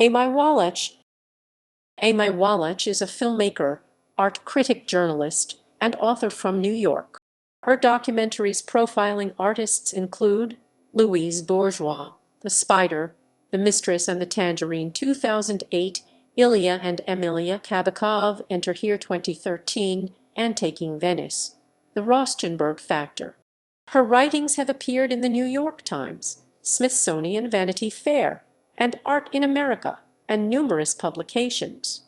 Amei Wallach. Amei Wallach is a filmmaker, art critic, journalist, and author from New York. Her documentaries profiling artists include Louise Bourgeois, The Spider, The Mistress and the Tangerine 2008, Ilya and Emilia Kabakov, Enter Here 2013, and Taking Venice, The Rauschenberg Factor. Her writings have appeared in the New York Times, Smithsonian, Vanity Fair, and Art in America, and numerous publications.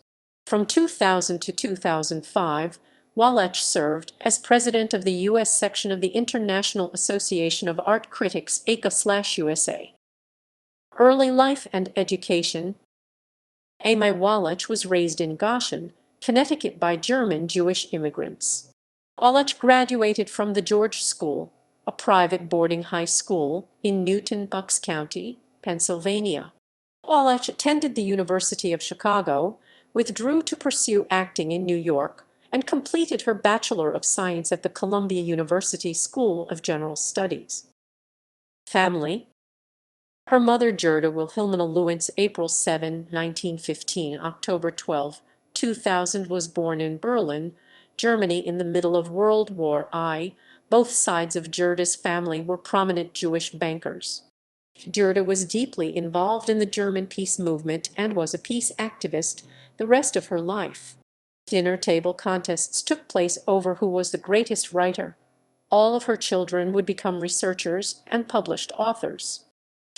From 2000 to 2005, Wallach served as president of the U.S. section of the International Association of Art Critics, AICA/USA. Early life and education. Amei Wallach was raised in Goshen, Connecticut by German Jewish immigrants. Wallach graduated from the George School, a private boarding high school in Newton, Bucks County, Pennsylvania. Wallach attended the University of Chicago, withdrew to pursue acting in New York, and completed her Bachelor of Science at the Columbia University School of General Studies. Family. Her mother, Gerda Wilhelmina Lewins, April 7, 1915, October 12, 2000, was born in Berlin, Germany in the middle of World War I. Both sides of Gerda's family were prominent Jewish bankers. Gerda was deeply involved in the German peace movement and was a peace activist the rest of her life. Dinner table contests took place over who was the greatest writer. All of her children would become researchers and published authors.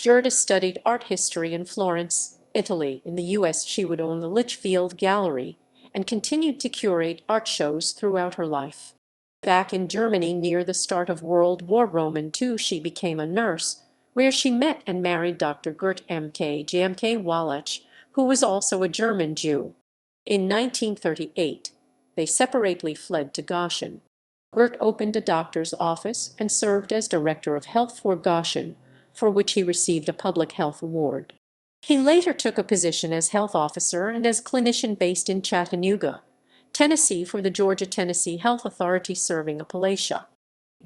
Gerda studied art history in Florence, Italy. In the U.S., she would own the Litchfield Gallery and continued to curate art shows throughout her life. Back in Germany near the start of World War II, she became a nurse, where she met and married Dr. Gert M.K. Wallach, who was also a German Jew. In 1938, they separately fled to Goshen. Gert opened a doctor's office and served as director of health for Goshen, for which he received a public health award. He later took a position as health officer and as clinician based in Chattanooga, Tennessee, for the Georgia-Tennessee Health Authority serving Appalachia.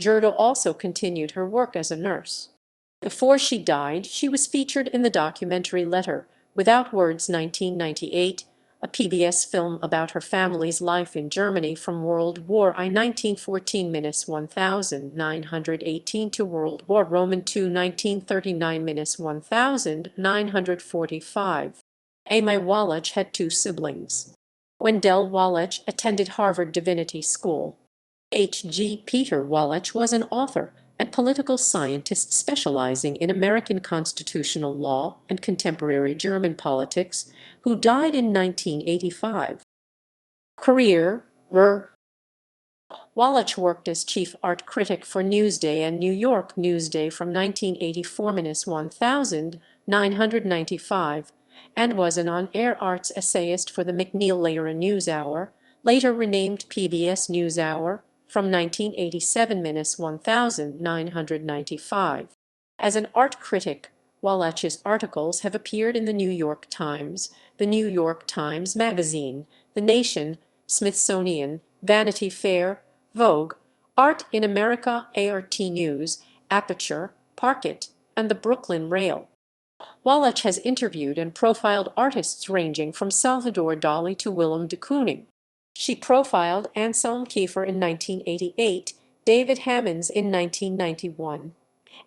Gerda also continued her work as a nurse. Before she died, she was featured in the documentary Letter Without Words 1998, a PBS film about her family's life in Germany from World War I 1914-1918 to World War II 1939-1945. Amei Wallach had two siblings. Wendell Wallach attended Harvard Divinity School. H.G. Peter Wallach was an author and political scientist specializing in American constitutional law and contemporary German politics, who died in 1985. Career. Wallach worked as chief art critic for Newsday and New York Newsday from 1984-1995, and was an on-air arts essayist for the MacNeil-Lehrer NewsHour, later renamed PBS NewsHour, from 1987-1995. As an art critic, Wallach's articles have appeared in the New York Times, the New York Times Magazine, The Nation, Smithsonian, Vanity Fair, Vogue, Art in America, ART News, Aperture, Parquet, and the Brooklyn Rail. Wallach has interviewed and profiled artists ranging from Salvador Dali to Willem de Kooning. She profiled Anselm Kiefer in 1988, David Hammons in 1991,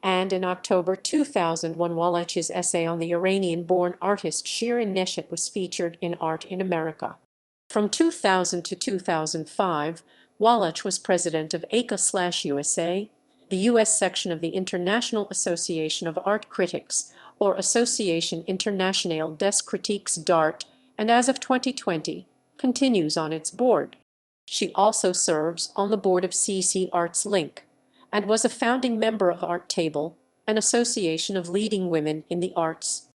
and in October 2001, Wallach's essay on the Iranian-born artist Shirin Neshat was featured in Art in America. From 2000 to 2005, Wallach was president of AICA/USA, the U.S. section of the International Association of Art Critics, or Association Internationale des Critiques d'Art, and as of 2020, continues on its board. She also serves on the board of CC Arts Link, and was a founding member of Art Table, an association of leading women in the arts.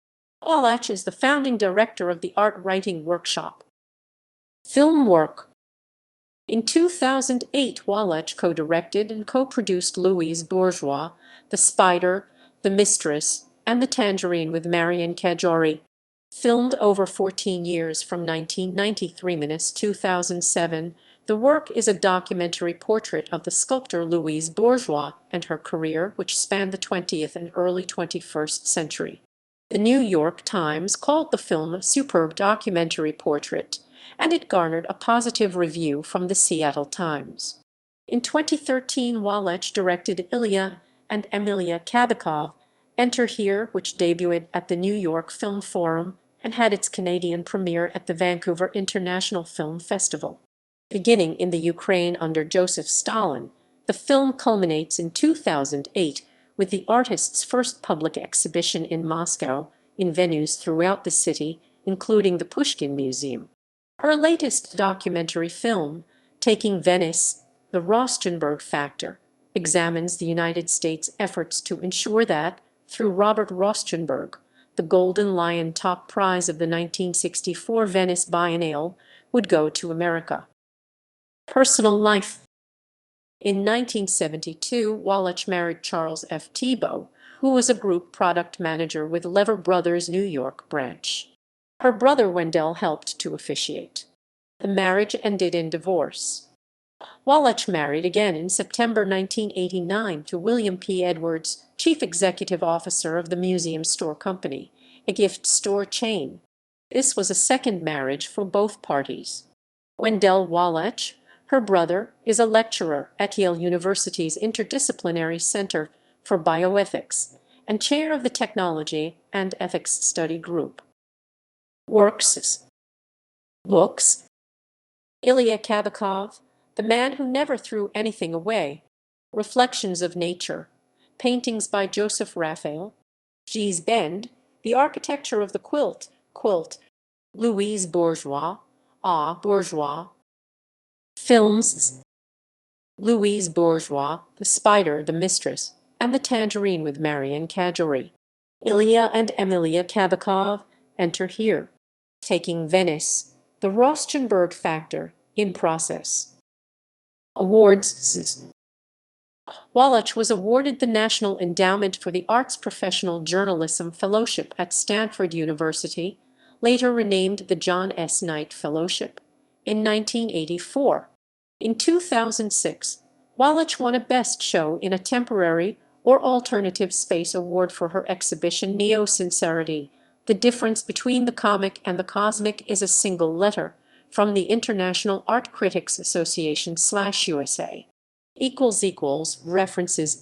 Wallach is the founding director of the Art Writing Workshop. Film work. In 2008, Wallach co-directed and co-produced Louise Bourgeois, The Spider, The Mistress, and The Tangerine with Marion Cajori. Filmed over 14 years from 1993-2007, the work is a documentary portrait of the sculptor Louise Bourgeois and her career, which spanned the 20th and early 21st century. The New York Times called the film a superb documentary portrait, and it garnered a positive review from the Seattle Times. In 2013, Wallach directed Ilya and Emilia Kabakov, Enter Here, which debuted at the New York Film Forum and had its Canadian premiere at the Vancouver International Film Festival. Beginning in the Ukraine under Joseph Stalin, the film culminates in 2008 with the artist's first public exhibition in Moscow, in venues throughout the city, including the Pushkin Museum. Her latest documentary film, Taking Venice, The Rauschenberg Factor, examines the United States' efforts to ensure that, through Robert Rauschenberg, the Golden Lion top prize of the 1964 Venice Biennale would go to America. Personal life. In 1972, Wallach married Charles F. Thibault, who was a group product manager with Lever Brothers' New York branch. Her brother Wendell helped to officiate. The marriage ended in divorce. Wallach married again in September 1989 to William P. Edwards, chief executive officer of the Museum Store Company, a gift store chain. This was a second marriage for both parties. Wendell Wallach, her brother, is a lecturer at Yale University's Interdisciplinary Center for Bioethics and chair of the Technology and Ethics Study Group. Works. Books. Ilya Kabakov, The Man Who Never Threw Anything Away. Reflections of Nature. Paintings by Joseph Raphael. G's Bend, The Architecture of the Quilt. Louise Bourgeois. Bourgeois. Films. Louise Bourgeois, The Spider, The Mistress, and The Tangerine with Marion Cajori. Ilya and Emilia Kabakov, Enter Here. Taking Venice, The Rauschenberg Factor, in process. Awards. Wallach was awarded the National Endowment for the Arts Professional Journalism Fellowship at Stanford University, later renamed the John S. Knight Fellowship, in 1984. In 2006, Wallach won a Best Show in a Temporary or Alternative Space Award for her exhibition Neo-Sincerity, The Difference Between the Comic and the Cosmic is a Single Letter, from the International Art Critics Association/USA. References